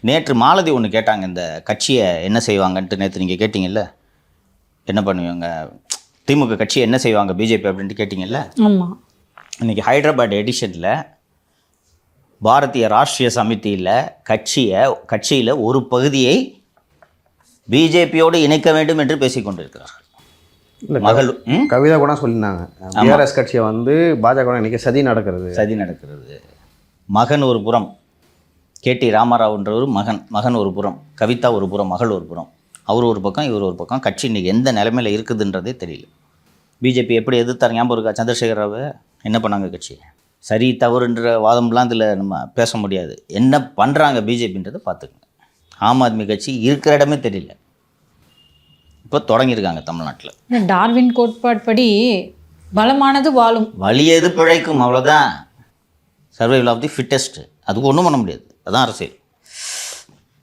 நேற்று மாலதி ஒன்று கேட்டாங்க, இந்த கட்சியை என்ன செய்வாங்கன்ட்டு. நேற்று நீங்கள் கேட்டிங்கல்ல, என்ன பண்ணுவாங்க திமுக கட்சியை என்ன செய்வாங்க பிஜேபி அப்படின்ட்டு கேட்டிங்கல்ல. ஆமாம். இன்றைக்கி ஹைதராபாத் எடிஷனில் பாரதிய ராஷ்ட்ரிய சமிதியில் கட்சியில் ஒரு பகுதியை பிஜேபியோடு இணைக்க வேண்டும் என்று பேசிக்கொண்டிருக்கிறார்கள். மகள் கவிதா கூட சொல்லியிருந்தாங்க, பிஆர்எஸ் கட்சியை வந்து பாஜக இன்றைக்கி சதி நடக்கிறது. மகன் ஒரு புறம், கேடி ராமராவ்ன்றவர் மகன் ஒரு புறம், கவிதா ஒரு புறம், மகள் ஒரு புறம், அவர் ஒரு பக்கம் இவர் ஒரு பக்கம். கட்சி இன்றைக்கி எந்த நிலைமையில் இருக்குதுன்றதே தெரியல. பிஜேபி எப்படி எதிர்த்தார் ஞாபகம் இருக்கா? சந்திரசேகர் ராவ் என்ன பண்ணாங்க? கட்சி சரி தவறுன்ற வாதம்லாம் இதில் நம்ம பேச முடியாது. என்ன பண்ணுறாங்க பிஜேபின்றதை பார்த்துக்கங்க. ஆம் ஆத்மி கட்சி இருக்கிற இடமே தெரியல. இப்போ தொடங்கியிருக்காங்க தமிழ்நாட்டில். டார்வின் கோட்பாட்படி பலமானது வாழும், வலியது பிழைக்கும், அவ்வளோதான். Survival of the fittest. அதுக்கு ஒன்றும் பண்ண முடியாது. அதான் அரசியல்.